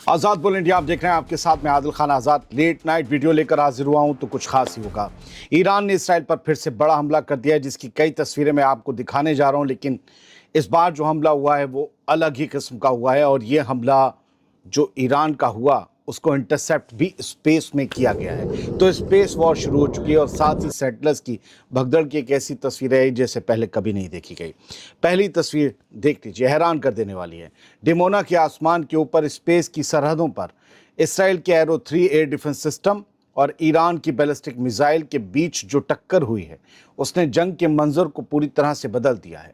आज़ाद बोल इंडिया आप देख रहे हैं, आपके साथ मैं आदिल खान आज़ाद लेट नाइट वीडियो लेकर हाजिर हुआ हूं। तो कुछ खास ही होगा। ईरान ने इसराइल पर फिर से बड़ा हमला कर दिया है, जिसकी कई तस्वीरें मैं आपको दिखाने जा रहा हूं। लेकिन इस बार जो हमला हुआ है वो अलग ही किस्म का हुआ है, और ये हमला जो ईरान का हुआ उसको इंटरसेप्ट भी स्पेस में किया गया है। तो स्पेस वॉर शुरू हो चुकी है, और साथ ही सेटलर्स की भगदड़ की एक ऐसी तस्वीरें आई जैसे पहले कभी नहीं देखी गई। पहली तस्वीर देख लीजिए, हैरान कर देने वाली है। डिमोना के आसमान के ऊपर स्पेस की सरहदों पर इसराइल के एरो 3 एयर डिफेंस सिस्टम और ईरान की बैलिस्टिक मिसाइल के बीच जो टक्कर हुई है उसने जंग के मंजर को पूरी तरह से बदल दिया है।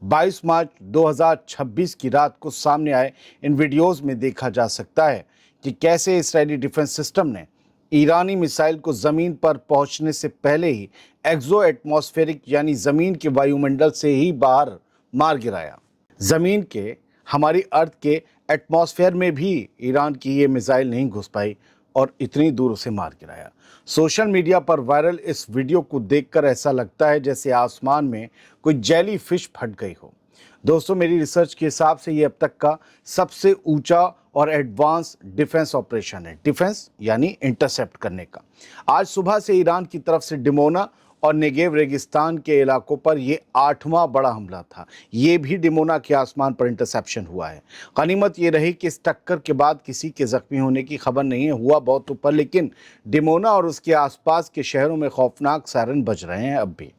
22 मार्च 2026 की रात को सामने आए इन वीडियोस में देखा जा सकता है कि कैसे इजरायली डिफेंस सिस्टम ने ईरानी मिसाइल को जमीन पर पहुंचने से पहले ही एक्सो एटमॉस्फेरिक यानी जमीन के वायुमंडल से ही बाहर मार गिराया। जमीन के हमारी अर्थ के एटमॉस्फेयर में भी ईरान की ये मिसाइल नहीं घुस पाई और इतनी दूर उसे मार गिराया। सोशल मीडिया पर वायरल इस वीडियो को देखकर ऐसा लगता है जैसे आसमान में कोई जेली फिश फट गई हो। दोस्तों, मेरी रिसर्च के हिसाब से ये अब तक का सबसे ऊंचा और एडवांस डिफेंस ऑपरेशन है। डिफेंस यानी इंटरसेप्ट करने का। आज सुबह से ईरान की तरफ से डिमोना और नेगेव रेगिस्तान के इलाकों पर ये 8वां बड़ा हमला था। ये भी डिमोना के आसमान पर इंटरसेप्शन हुआ है। गनीमत ये रही कि इस टक्कर के बाद किसी के जख्मी होने की खबर नहीं है। हुआ बहुत ऊपर, लेकिन डिमोना और उसके आसपास के शहरों में खौफनाक सायरन बज रहे हैं अब भी।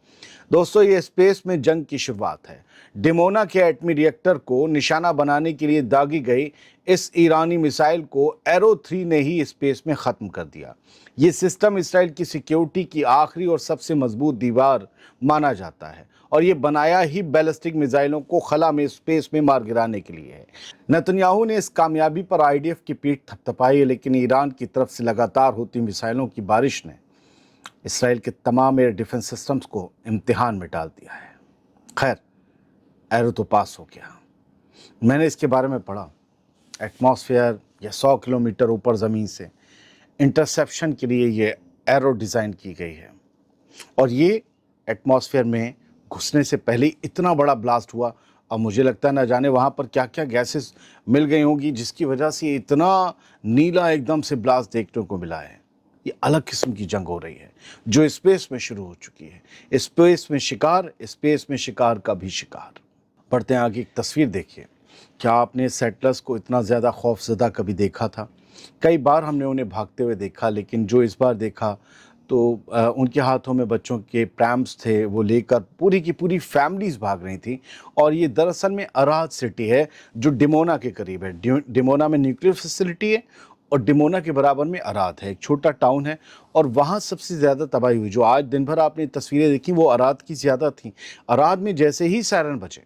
दोस्तों, ये स्पेस में जंग की शुरुआत है। डिमोना के एटमी रिएक्टर को निशाना बनाने के लिए दागी गई इस ईरानी मिसाइल को एरो 3 ने ही स्पेस में ख़त्म कर दिया। ये सिस्टम इसराइल की सिक्योरिटी की आखिरी और सबसे मजबूत दीवार माना जाता है, और ये बनाया ही बैलिस्टिक मिसाइलों को खला में स्पेस में मार गिराने के लिए है। नेतन्याहू ने इस कामयाबी पर आईडीएफ की पीठ थपथपाई है, लेकिन ईरान की तरफ से लगातार होती मिसाइलों की बारिश ने इसराइल के तमाम एयर डिफेंस सिस्टम्स को इम्तिहान में डाल दिया है। खैर, एरो तो पास हो गया। मैंने इसके बारे में पढ़ा, एटमॉस्फेयर या 100 किलोमीटर ऊपर ज़मीन से इंटरसेप्शन के लिए ये एरो डिज़ाइन की गई है, और ये एटमॉस्फेयर में घुसने से पहले इतना बड़ा ब्लास्ट हुआ। अब मुझे लगता है ना जाने वहाँ पर क्या क्या गैसेस मिल गई होंगी, जिसकी वजह से इतना नीला एकदम से ब्लास्ट देखने को मिला है। ये अलग किस्म की जंग हो रही है जो स्पेस में शुरू हो चुकी है। स्पेस में शिकार, स्पेस में शिकार का भी शिकार। बढ़ते हैं आगे, एक तस्वीर देखिए। क्या आपने सेटलर्स को इतना ज़्यादा खौफजदा कभी देखा था? कई बार हमने उन्हें भागते हुए देखा, लेकिन जो इस बार देखा तो उनके हाथों में बच्चों के प्रैम्स थे, वो लेकर पूरी की पूरी फैमिलीज़ भाग रही थी। और ये दरअसल में अराद सिटी है जो डिमोना के करीब है। डिमोना में न्यूक्लियर फैसिलिटी है, और डिमोना के बराबर में अराद है, एक छोटा टाउन है। और वहाँ सबसे ज़्यादा तबाही हुई। जो आज दिन भर आपने तस्वीरें देखी वो अराद की ज़्यादा थी। अराद में जैसे ही सायरन बजे,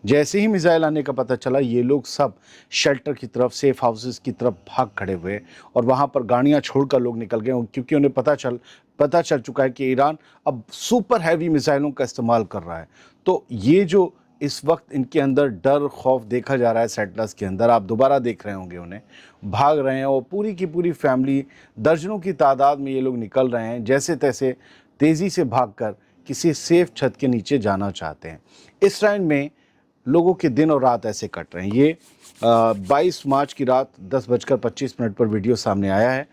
जैसे ही मिसाइल आने का पता चला, ये लोग सब शेल्टर की तरफ, सेफ हाउसेस की तरफ भाग खड़े हुए, और वहाँ पर गाड़ियाँ छोड़कर लोग निकल गए, क्योंकि उन्हें पता चल चुका है कि ईरान अब सुपर हैवी मिसाइलों का इस्तेमाल कर रहा है। तो ये जो इस वक्त इनके अंदर डर खौफ देखा जा रहा है सेटलर्स के अंदर, आप दोबारा देख रहे होंगे उन्हें भाग रहे हैं, और पूरी की पूरी फैमिली दर्जनों की तादाद में ये लोग निकल रहे हैं, जैसे तैसे तेज़ी से भागकर किसी सेफ छत के नीचे जाना चाहते हैं। इसराइल में लोगों के दिन और रात ऐसे कट रहे हैं। ये 22 मार्च की रात 10:25 पर वीडियो सामने आया है,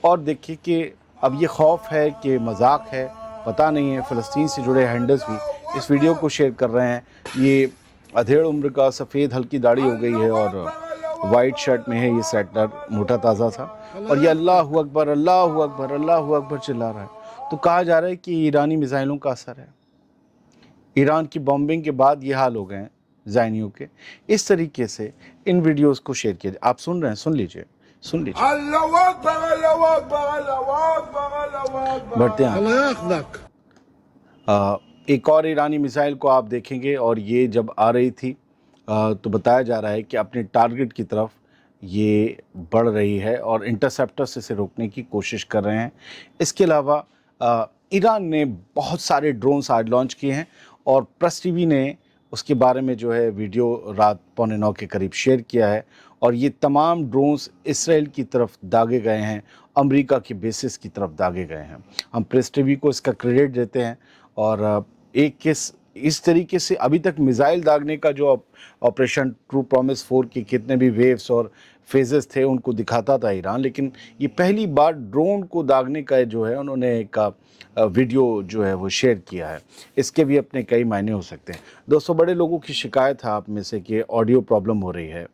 और देखिए कि अब ये खौफ है कि मजाक है, पता नहीं है। फ़लस्तीन से जुड़े हैंडल्स भी इस वीडियो को शेयर कर रहे हैं। ये अधेड़ उम्र का, सफ़ेद हल्की दाढ़ी हो गई है और वाइट शर्ट में है ये सेटलर, मोटा ताज़ा सा, और ये अल्लाहू अकबर अल्लाहू अकबर अल्लाहू अकबर चिल्ला रहा है। तो कहा जा रहा है कि ईरानी मिसाइलों का असर है। ईरान की बॉम्बिंग के बाद ये हाल हो गए हैं ज़ायनियों के। इस तरीके से इन वीडियोस को शेयर किया। आप सुन रहे हैं, सुन लीजिए। बढ़ते हैं, एक और ईरानी मिसाइल को आप देखेंगे, और ये जब आ रही थी तो बताया जा रहा है कि अपने टारगेट की तरफ ये बढ़ रही है, और इंटरसेप्टर से इसे रोकने की कोशिश कर रहे हैं। इसके अलावा ईरान ने बहुत सारे ड्रोन्स आज लॉन्च किए हैं, और प्रेस टीवी ने उसके बारे में जो है वीडियो रात 8:45 के करीब शेयर किया है। और ये तमाम ड्रोन्स इसराइल की तरफ दागे गए हैं, अमेरिका की बेसिस की तरफ दागे गए हैं। हम प्रेस टीवी को इसका क्रेडिट देते हैं। और एक इस तरीके से अभी तक मिसाइल दागने का जो ऑपरेशन ट्रू प्रॉमिस 4 के कितने भी वेव्स और फेजेस थे उनको दिखाता था ईरान, लेकिन ये पहली बार ड्रोन को दागने का जो है उन्होंने एक वीडियो जो है वो शेयर किया है। इसके भी अपने कई मायने हो सकते हैं। दोस्तों, बड़े लोगों की शिकायत है आप में से कि ऑडियो प्रॉब्लम हो रही है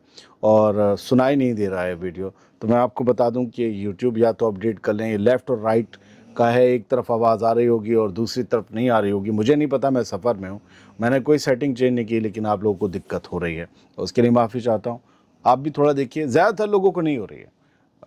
और सुनाई नहीं दे रहा है वीडियो। तो मैं आपको बता दूं कि यूट्यूब या तो अपडेट कर लें, ये लेफ़्ट और राइट का है, एक तरफ आवाज़ आ रही होगी और दूसरी तरफ नहीं आ रही होगी। मुझे नहीं पता, मैं सफ़र में हूँ, मैंने कोई सेटिंग चेंज नहीं की, लेकिन आप लोगों को दिक्कत हो रही है, उसके लिए माफ़ी चाहता हूँ। आप भी थोड़ा देखिए, ज़्यादातर लोगों को नहीं हो रही है,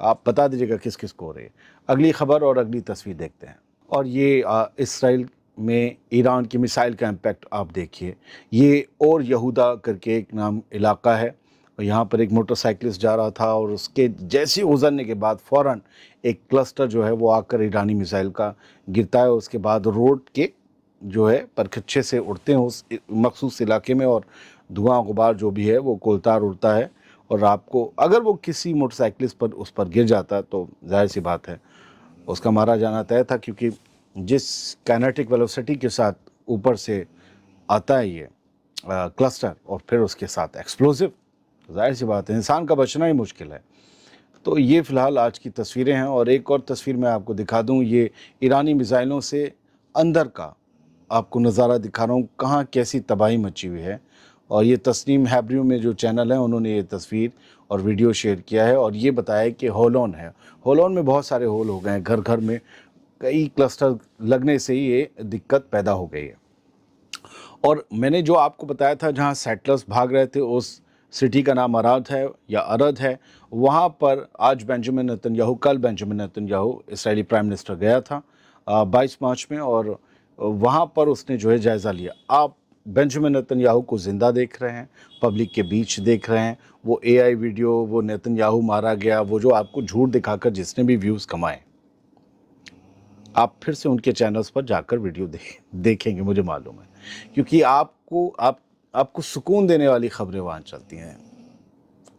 आप बता दीजिएगा किस किस को हो रही है। अगली खबर और अगली तस्वीर देखते हैं। और ये इसराइल में ईरान की मिसाइल का इम्पैक्ट आप देखिए। ये और यहूदा करके एक नाम इलाका है, और यहाँ पर एक मोटरसाइकिलिस्ट जा रहा था और उसके जैसे गुजरने के बाद फ़ौरन एक क्लस्टर जो है वो आकर ईरानी मिसाइल का गिरता है। उसके बाद रोड के जो है परखच्चे से उड़ते हैं उस मखसूस इलाके में, और धुआं गुबार जो भी है वो कोलतार उड़ता है। और आपको अगर वो किसी मोटरसाइकिलिस्ट पर उस पर गिर जाता तो जाहिर सी बात है उसका मारा जाना तय था, क्योंकि जिस काइनेटिक वेलोसिटी के साथ ऊपर से आता है ये क्लस्टर और फिर उसके साथ एक्सप्लोसिव, जाहिर सी बात है इंसान का बचना ही मुश्किल है। तो ये फ़िलहाल आज की तस्वीरें हैं, और एक और तस्वीर मैं आपको दिखा दूं, ये ईरानी मिसाइलों से अंदर का आपको नज़ारा दिखा रहा हूँ, कहाँ कैसी तबाही मची हुई है। और ये तस्नीम हैब्रियो में जो चैनल है उन्होंने ये तस्वीर और वीडियो शेयर किया है, और ये बताया कि होलोन है, होलोन में बहुत सारे होल हो गए हैं, घर घर में कई क्लस्टर लगने से ही ये दिक्कत पैदा हो गई है। और मैंने जो आपको बताया था जहाँ सेटलर्स भाग रहे थे, उस सिटी का नाम अराद है या अरद है, वहाँ पर आज बेंजामिन नेतन्याहू, कल बेंजामिन नेतन्याहू इस्राएली प्राइम मिनिस्टर गया था 22 मार्च में, और वहाँ पर उसने जो है जायज़ा लिया। आप बेंजामिन नेतन्याहू को ज़िंदा देख रहे हैं, पब्लिक के बीच देख रहे हैं, वो AI वीडियो, वो नेतन्याहू मारा गया, वो जो आपको झूठ दिखाकर जिसने भी व्यूज़ कमाए, आप फिर से उनके चैनल्स पर जाकर वीडियो देखेंगे, मुझे मालूम है, क्योंकि आपको सुकून देने वाली खबरें वहाँ चलती हैं,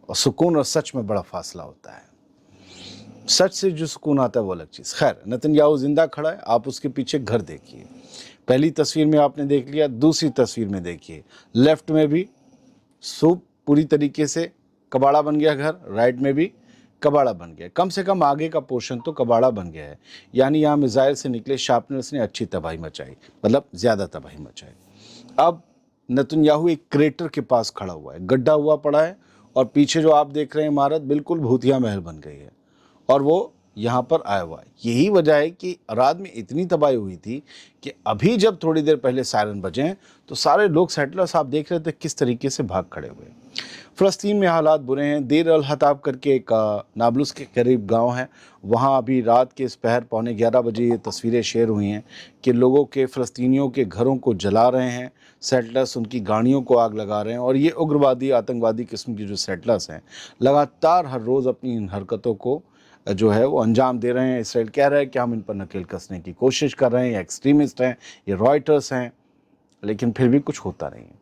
और सुकून और सच में बड़ा फासला होता है। सच से जो सुकून आता है वो अलग चीज़। खैर, नेतन्याहू जिंदा खड़ा है, आप उसके पीछे घर देखिए। पहली तस्वीर में आपने देख लिया, दूसरी तस्वीर में देखिए, लेफ्ट में भी सूप पूरी तरीके से कबाड़ा बन गया घर, राइट में भी कबाड़ा बन गया, कम से कम आगे का पोर्शन तो कबाड़ा बन गया है। यानी यहाँ मिसाइल से निकले शार्पनर्स ने अच्छी तबाही मचाई, मतलब ज़्यादा तबाही मचाई। अब नेतन्याहू एक क्रेटर के पास खड़ा हुआ है, गड्ढा हुआ पड़ा है, और पीछे जो आप देख रहे हैं इमारत बिल्कुल भूतिया महल बन गई है, और वो यहाँ पर आया हुआ है। यही वजह है कि अराद में इतनी तबाही हुई थी कि अभी जब थोड़ी देर पहले सायरन बजे तो सारे लोग, सेटलर्स आप देख रहे थे किस तरीके से भाग खड़े हुए। फ़लस्तीन में हालात बुरे हैं। देर अल हताब करके एक नाबलुस के करीब गांव है, वहाँ अभी रात के इस पहर 11:15 बजे ये तस्वीरें शेयर हुई हैं कि लोगों के, फ़लस्तीनियों के घरों को जला रहे हैं सेटलर्स, उनकी गाड़ियों को आग लगा रहे हैं। और ये उग्रवादी, आतंकवादी किस्म की जो सेटलर्स हैं, लगातार हर रोज़ अपनी इन हरकतों को जो है वो अंजाम दे रहे हैं। इसराइल कह रहा है कि हम इन पर नकेल कसने की कोशिश कर रहे हैं, या एक्सट्रीमिस्ट हैं, ये रॉयटर्स हैं, लेकिन फिर भी कुछ होता नहीं है।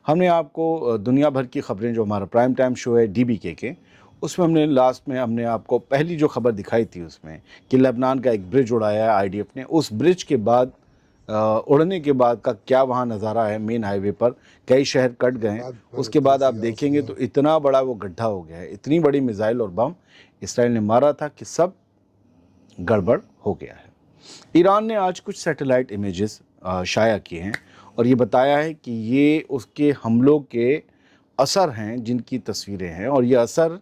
हमने आपको दुनिया भर की खबरें, जो हमारा प्राइम टाइम शो है DBK के, उसमें हमने लास्ट में हमने आपको पहली जो खबर दिखाई थी उसमें कि लेबनान का एक ब्रिज उड़ाया है IDF ने। उस ब्रिज के बाद उड़ने के बाद का क्या वहाँ नज़ारा है, मेन हाईवे पर कई शहर कट गए हैं। उसके बाद आप देखेंगे तो इतना बड़ा वो गड्ढा हो गया है, इतनी बड़ी मिसाइल और बम इसराइल ने मारा था कि सब गड़बड़ हो गया है। ईरान ने आज कुछ सैटेलाइट इमेजेस शाया किए हैं, और ये बताया है कि ये उसके हमलों के असर हैं, जिनकी तस्वीरें हैं, और ये असर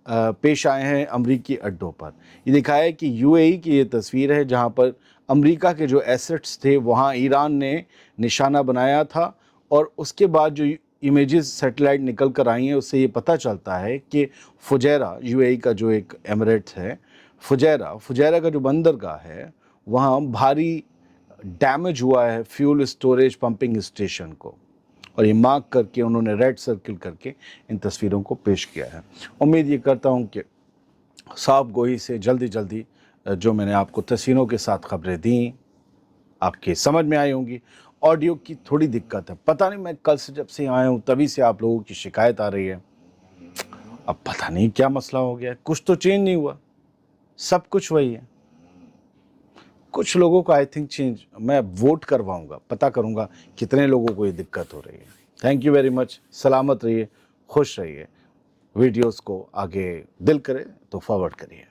पेश आए हैं अमरीकी अड्डों पर। ये दिखाया है कि UAE की ये तस्वीर है, जहाँ पर अमरीका के जो एसेट्स थे वहाँ ईरान ने निशाना बनाया था, और उसके बाद जो इमेजेस सैटेलाइट निकल कर आई हैं उससे ये पता चलता है कि फुजैरा, UAE का जो एक एमिरेट्स है, फुजैरा का जो बंदरगाह है, वहाँ भारी डैमेज हुआ है फ्यूल स्टोरेज पंपिंग स्टेशन को, और ये मार्क करके उन्होंने रेड सर्किल करके इन तस्वीरों को पेश किया है। उम्मीद ये करता हूँ कि साफ गोई से जल्दी जो मैंने आपको तस्वीरों के साथ खबरें दी आपके समझ में आई होंगी। ऑडियो की थोड़ी दिक्कत है, पता नहीं, मैं कल से जब से आया हूँ तभी से आप लोगों की शिकायत आ रही है। अब पता नहीं क्या मसला हो गया, कुछ तो चेंज नहीं हुआ, सब कुछ वही है। कुछ लोगों को आई थिंक चेंज, मैं वोट करवाऊंगा, पता करूंगा कितने लोगों को ये दिक्कत हो रही है। थैंक यू वेरी मच, सलामत रहिए, खुश रहिए। वीडियोस को आगे दिल करे तो फॉरवर्ड करिए।